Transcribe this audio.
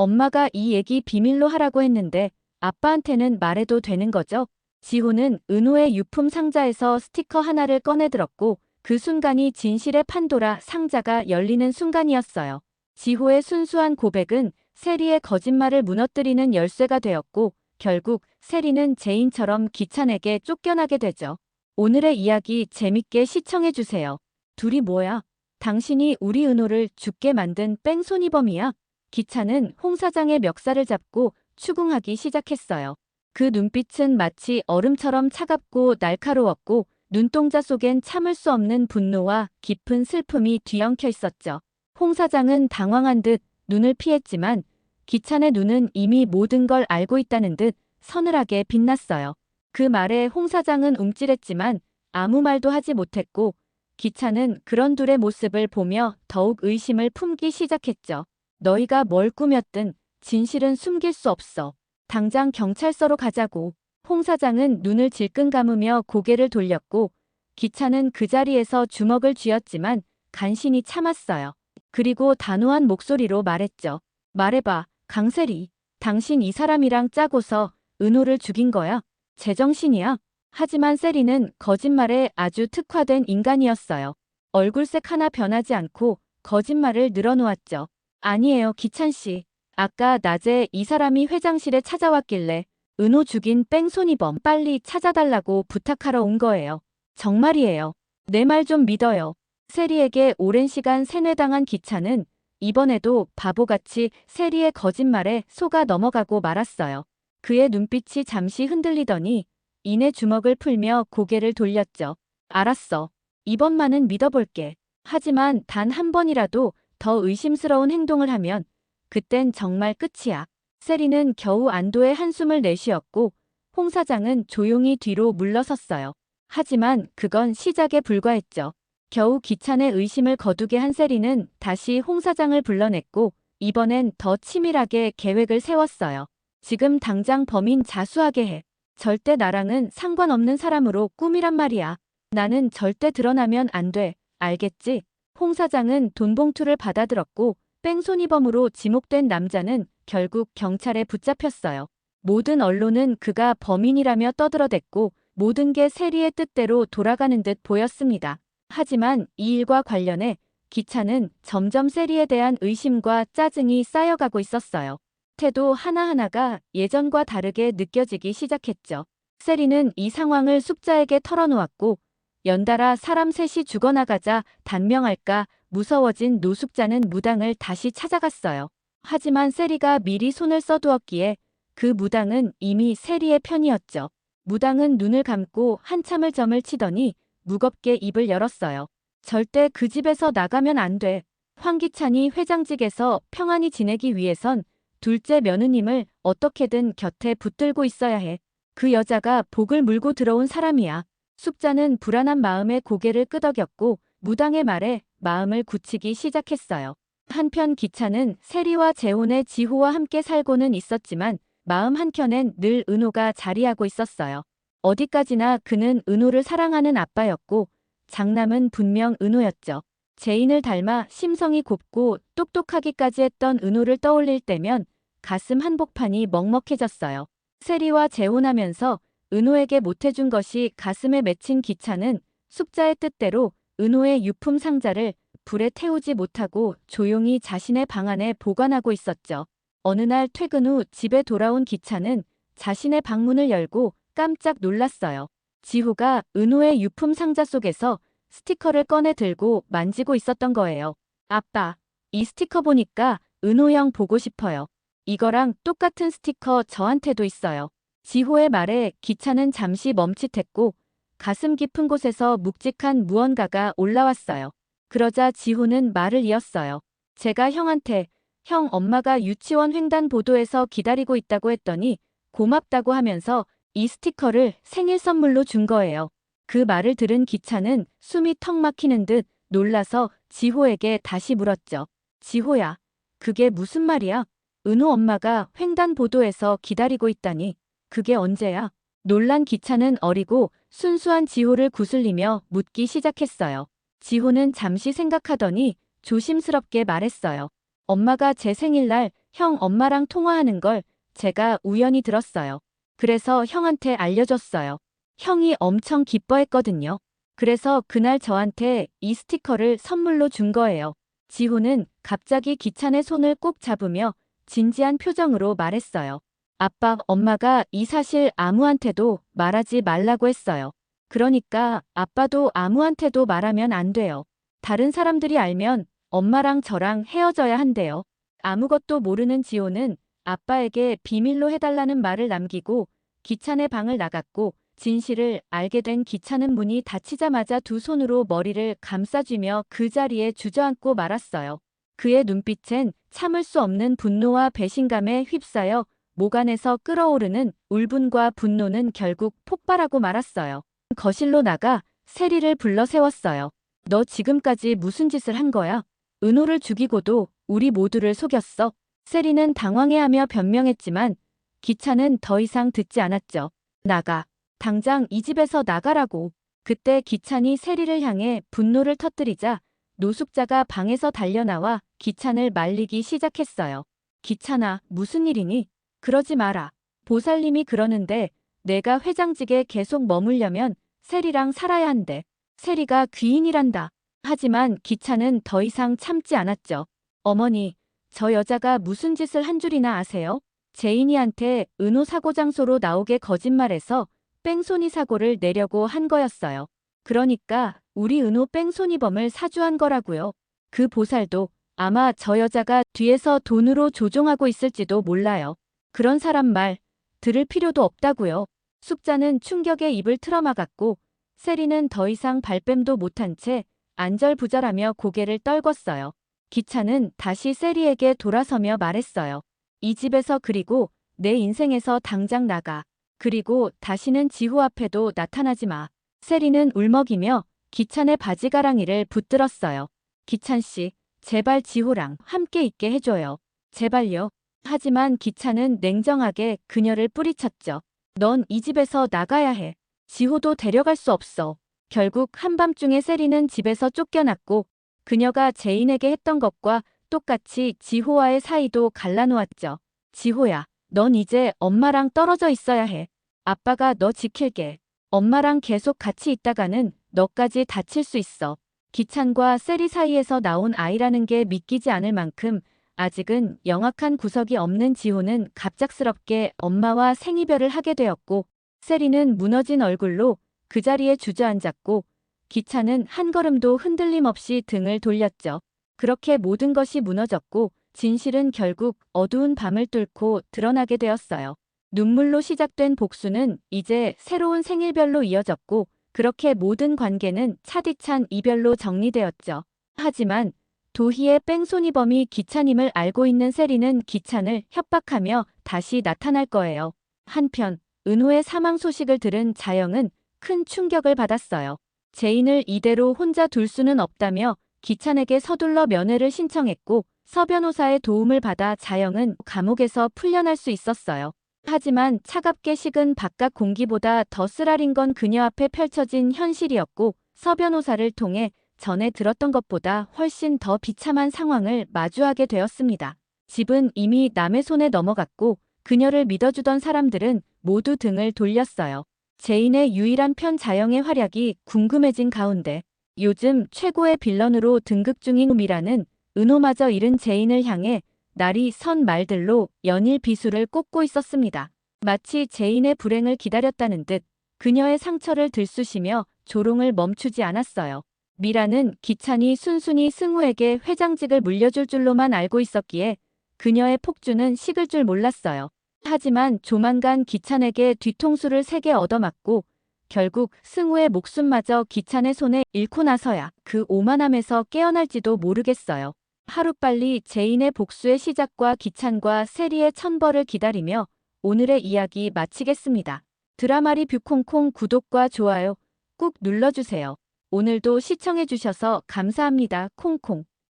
엄마가 이 얘기 비밀로 하라고 했는데 아빠한테는 말해도 되는 거죠? 지호는 은호의 유품 상자에서 스티커 하나를 꺼내들었고 그 순간이 진실의 판도라 상자가 열리는 순간이었어요. 지호의 순수한 고백은 세리의 거짓말을 무너뜨리는 열쇠가 되었고 결국 세리는 제인처럼 기찬에게 쫓겨나게 되죠. 오늘의 이야기 재밌게 시청해주세요. 둘이 뭐야? 당신이 우리 은호를 죽게 만든 뺑소니범이야? 기찬은 홍 사장의 멱살을 잡고 추궁하기 시작했어요. 그 눈빛은 마치 얼음처럼 차갑고 날카로웠고 눈동자 속엔 참을 수 없는 분노와 깊은 슬픔이 뒤엉켜 있었죠. 홍 사장은 당황한 듯 눈을 피했지만 기찬의 눈은 이미 모든 걸 알고 있다는 듯 서늘하게 빛났어요. 그 말에 홍 사장은 움찔했지만 아무 말도 하지 못했고 기찬은 그런 둘의 모습을 보며 더욱 의심을 품기 시작했죠. 너희가 뭘 꾸몄든 진실은 숨길 수 없어. 당장 경찰서로 가자고. 홍 사장은 눈을 질끈 감으며 고개를 돌렸고 기찬은 그 자리에서 주먹을 쥐었지만 간신히 참았어요. 그리고 단호한 목소리로 말했죠. 말해봐, 강세리. 당신 이 사람이랑 짜고서 은호를 죽인 거야? 제정신이야? 하지만 세리는 거짓말에 아주 특화된 인간이었어요. 얼굴색 하나 변하지 않고 거짓말을 늘어놓았죠. 아니에요, 기찬씨. 아까 낮에 이 사람이 회장실에 찾아왔길래 은호 죽인 뺑소니범 빨리 찾아달라고 부탁하러 온 거예요. 정말이에요. 내 말 좀 믿어요. 세리에게 오랜 시간 세뇌당한 기찬은 이번에도 바보같이 세리의 거짓말에 속아 넘어가고 말았어요. 그의 눈빛이 잠시 흔들리더니 이내 주먹을 풀며 고개를 돌렸죠. 알았어. 이번만은 믿어볼게. 하지만 단 한 번이라도 더 의심스러운 행동을 하면 그땐 정말 끝이야. 세리는 겨우 안도의 한숨을 내쉬었고 홍 사장은 조용히 뒤로 물러섰어요. 하지만 그건 시작에 불과했죠. 겨우 기찬의 의심을 거두게 한 세리는 다시 홍 사장을 불러냈고 이번엔 더 치밀하게 계획을 세웠어요. 지금 당장 범인 자수하게 해. 절대 나랑은 상관없는 사람으로 꾸미란 말이야. 나는 절대 드러나면 안 돼. 알겠지? 홍 사장은 돈봉투를 받아들었고 뺑소니범으로 지목된 남자는 결국 경찰에 붙잡혔어요. 모든 언론은 그가 범인이라며 떠들어댔고 모든 게 세리의 뜻대로 돌아가는 듯 보였습니다. 하지만 이 일과 관련해 기찬은 점점 세리에 대한 의심과 짜증이 쌓여가고 있었어요. 태도 하나하나가 예전과 다르게 느껴지기 시작했죠. 세리는 이 상황을 숙자에게 털어놓았고 연달아 사람 셋이 죽어나가자 단명할까 무서워진 노숙자는 무당을 다시 찾아갔어요. 하지만 세리가 미리 손을 써두었기에 그 무당은 이미 세리의 편이었죠. 무당은 눈을 감고 한참을 점을 치더니 무겁게 입을 열었어요. 절대 그 집에서 나가면 안 돼. 황기찬이 회장직에서 평안히 지내기 위해선 둘째 며느님을 어떻게든 곁에 붙들고 있어야 해. 그 여자가 복을 물고 들어온 사람이야. 숙자는 불안한 마음에 고개를 끄덕였고 무당의 말에 마음을 굳히기 시작했어요. 한편 기찬은 세리와 재혼의 지호와 함께 살고는 있었지만 마음 한켠엔 늘 은호가 자리하고 있었어요. 어디까지나 그는 은호를 사랑하는 아빠였고 장남은 분명 은호였죠. 제인을 닮아 심성이 곱고 똑똑하기까지 했던 은호를 떠올릴 때면 가슴 한복판이 먹먹해졌어요. 세리와 재혼하면서 은호에게 못해준 것이 가슴에 맺힌 기찬은 숙자의 뜻대로 은호의 유품 상자를 불에 태우지 못하고 조용히 자신의 방 안에 보관하고 있었죠. 어느 날 퇴근 후 집에 돌아온 기찬은 자신의 방문을 열고 깜짝 놀랐어요. 지호가 은호의 유품 상자 속에서 스티커를 꺼내 들고 만지고 있었던 거예요. 아빠, 이 스티커 보니까 은호 형 보고 싶어요. 이거랑 똑같은 스티커 저한테도 있어요. 지호의 말에 기찬은 잠시 멈칫했고 가슴 깊은 곳에서 묵직한 무언가가 올라왔어요. 그러자 지호는 말을 이었어요. 제가 형한테 형 엄마가 유치원 횡단보도에서 기다리고 있다고 했더니 고맙다고 하면서 이 스티커를 생일 선물로 준 거예요. 그 말을 들은 기찬은 숨이 턱 막히는 듯 놀라서 지호에게 다시 물었죠. 지호야, 그게 무슨 말이야? 은호 엄마가 횡단보도에서 기다리고 있다니. 그게 언제야? 놀란 기찬은 어리고 순수한 지호를 구슬리며 묻기 시작했어요. 지호는 잠시 생각하더니 조심스럽게 말했어요. 엄마가 제 생일날 형 엄마랑 통화하는 걸 제가 우연히 들었어요. 그래서 형한테 알려줬어요. 형이 엄청 기뻐했거든요. 그래서 그날 저한테 이 스티커를 선물로 준 거예요. 지호는 갑자기 기찬의 손을 꼭 잡으며 진지한 표정으로 말했어요. 아빠, 엄마가 이 사실 아무한테도 말하지 말라고 했어요. 그러니까 아빠도 아무한테도 말하면 안 돼요. 다른 사람들이 알면 엄마랑 저랑 헤어져야 한대요. 아무것도 모르는 지호는 아빠에게 비밀로 해달라는 말을 남기고 기찬의 방을 나갔고, 진실을 알게 된 기찬은 문이 닫히자마자 두 손으로 머리를 감싸쥐며 그 자리에 주저앉고 말았어요. 그의 눈빛엔 참을 수 없는 분노와 배신감에 휩싸여 목 안에서 끓어오르는 울분과 분노는 결국 폭발하고 말았어요. 거실로 나가 세리를 불러 세웠어요. 너 지금까지 무슨 짓을 한 거야? 은호를 죽이고도 우리 모두를 속였어. 세리는 당황해하며 변명했지만 기찬은 더 이상 듣지 않았죠. 나가. 당장 이 집에서 나가라고. 그때 기찬이 세리를 향해 분노를 터뜨리자 노숙자가 방에서 달려나와 기찬을 말리기 시작했어요. 기찬아, 무슨 일이니? 그러지 마라. 보살님이 그러는데 내가 회장직에 계속 머물려면 세리랑 살아야 한대. 세리가 귀인이란다. 하지만 기찬은 더 이상 참지 않았죠. 어머니, 저 여자가 무슨 짓을 한 줄이나 아세요? 제인이한테 은호 사고 장소로 나오게 거짓말해서 뺑소니 사고를 내려고 한 거였어요. 그러니까 우리 은호 뺑소니범을 사주한 거라고요. 그 보살도 아마 저 여자가 뒤에서 돈으로 조종하고 있을지도 몰라요. 그런 사람 말 들을 필요도 없다고요. 숙자는 충격에 입을 틀어막았고 세리는 더 이상 발뺌도 못한 채 안절부절하며 고개를 떨궜어요. 기찬은 다시 세리에게 돌아서며 말했어요. 이 집에서 그리고 내 인생에서 당장 나가. 그리고 다시는 지호 앞에도 나타나지 마. 세리는 울먹이며 기찬의 바지가랑이를 붙들었어요. 기찬 씨, 제발 지호랑 함께 있게 해줘요. 제발요. 하지만 기찬은 냉정하게 그녀를 뿌리쳤죠. 넌 이 집에서 나가야 해. 지호도 데려갈 수 없어. 결국 한밤중에 세리는 집에서 쫓겨났고 그녀가 제인에게 했던 것과 똑같이 지호와의 사이도 갈라놓았죠. 지호야, 넌 이제 엄마랑 떨어져 있어야 해. 아빠가 너 지킬게. 엄마랑 계속 같이 있다가는 너까지 다칠 수 있어. 기찬과 세리 사이에서 나온 아이라는 게 믿기지 않을 만큼 아직은 영악한 구석이 없는 지호는 갑작스럽게 엄마와 생이별을 하게 되었고 세리는 무너진 얼굴로 그 자리에 주저앉았고 기찬은 한 걸음도 흔들림 없이 등을 돌렸죠. 그렇게 모든 것이 무너졌고 진실은 결국 어두운 밤을 뚫고 드러나게 되었어요. 눈물로 시작된 복수는 이제 새로운 생일별로 이어졌고 그렇게 모든 관계는 차디찬 이별로 정리되었죠. 하지만 도희의 뺑소니범이 기찬임을 알고 있는 세리는 기찬을 협박하며 다시 나타날 거예요. 한편 은호의 사망 소식을 들은 자영은 큰 충격을 받았어요. 제인을 이대로 혼자 둘 수는 없다며 기찬에게 서둘러 면회를 신청했고 서 변호사의 도움을 받아 자영은 감옥에서 풀려날 수 있었어요. 하지만 차갑게 식은 바깥 공기보다 더 쓰라린 건 그녀 앞에 펼쳐진 현실이었고 서 변호사를 통해 전에 들었던 것보다 훨씬 더 비참한 상황을 마주하게 되었습니다. 집은 이미 남의 손에 넘어갔고 그녀를 믿어주던 사람들은 모두 등을 돌렸어요. 제인의 유일한 편 자영의 활약이 궁금해진 가운데 요즘 최고의 빌런으로 등극 중인 우미라는 은호마저 잃은 제인을 향해 날이 선 말들로 연일 비수를 꽂고 있었습니다. 마치 제인의 불행을 기다렸다는 듯 그녀의 상처를 들쑤시며 조롱을 멈추지 않았어요. 미라는 기찬이 순순히 승우에게 회장직을 물려줄 줄로만 알고 있었기에 그녀의 폭주는 식을 줄 몰랐어요. 하지만 조만간 기찬에게 뒤통수를 세게 얻어맞고 결국 승우의 목숨마저 기찬의 손에 잃고 나서야 그 오만함에서 깨어날지도 모르겠어요. 하루빨리 제인의 복수의 시작과 기찬과 세리의 천벌을 기다리며 오늘의 이야기 마치겠습니다. 드라마리 뷰콩콩 구독과 좋아요 꾹 눌러주세요. 오늘도 시청해주셔서 감사합니다. 콩콩.